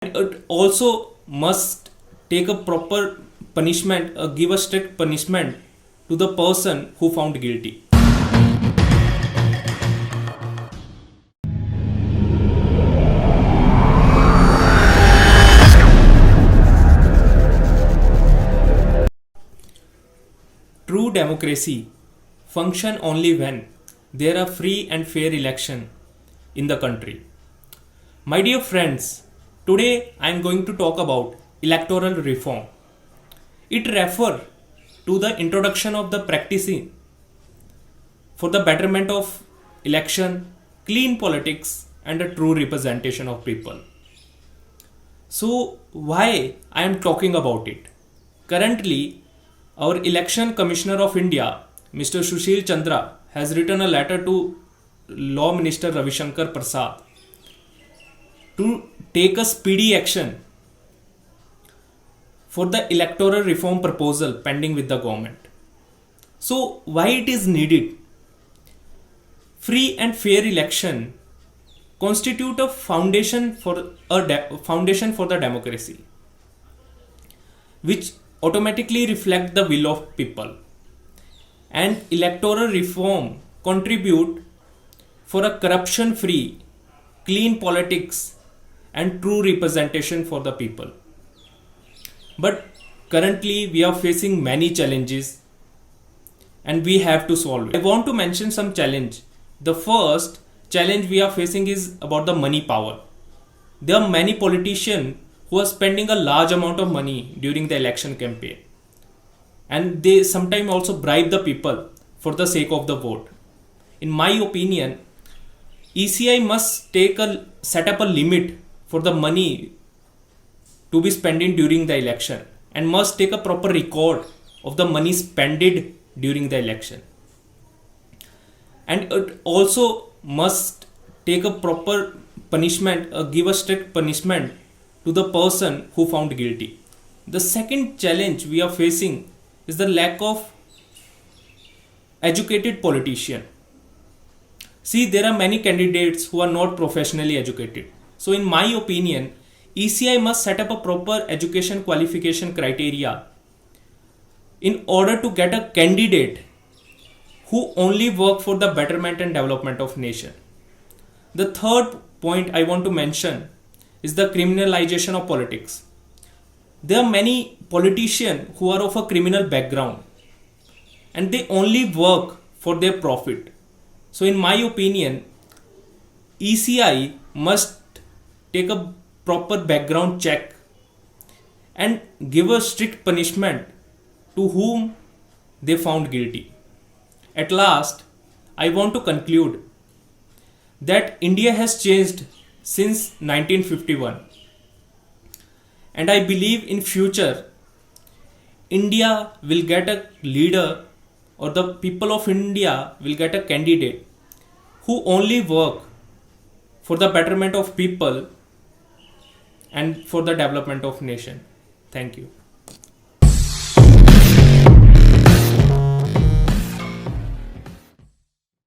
It also must take a proper punishment, give a strict punishment to the person who found guilty. True democracy function only when there are free and fair election in the country. My dear friends, today I am going to talk about electoral reform. It refers to the introduction of the practicing for the betterment of election, clean politics and a true representation of people. So why I am talking about it? Currently, our Election Commissioner of India, Mr. Sushil Chandra, has written a letter to Law Minister Ravi Shankar Prasad to take a speedy action for the electoral reform proposal pending with the government. So why it is needed? Free and fair election constitute a foundation for the democracy, which automatically reflect the will of people, and electoral reform contribute for a corruption free, clean politics and true representation for the people. But currently we are facing many challenges and we have to solve it. I want to mention some challenge. The first challenge we are facing is about the money power. There are many politicians who are spending a large amount of money during the election campaign, and they sometimes also bribe the people for the sake of the vote. In my opinion, ECI must set up a limit for the money to be spent during the election and must take a proper record of the money spent during the election. And it also must take a proper punishment, give a strict punishment to the person who found guilty. The second challenge we are facing is the lack of educated politician. See, there are many candidates who are not professionally educated. So in my opinion, ECI must set up a proper education qualification criteria in order to get a candidate who only work for the betterment and development of nation. The third point I want to mention is the criminalization of politics. There are many politicians who are of a criminal background and they only work for their profit. So in my opinion, ECI must take a proper background check and give a strict punishment to whom they found guilty. At last, I want to conclude that India has changed since 1951, and I believe in future India will get a leader, or the people of India will get a candidate who only work for the betterment of people and for the development of nation. Thank you.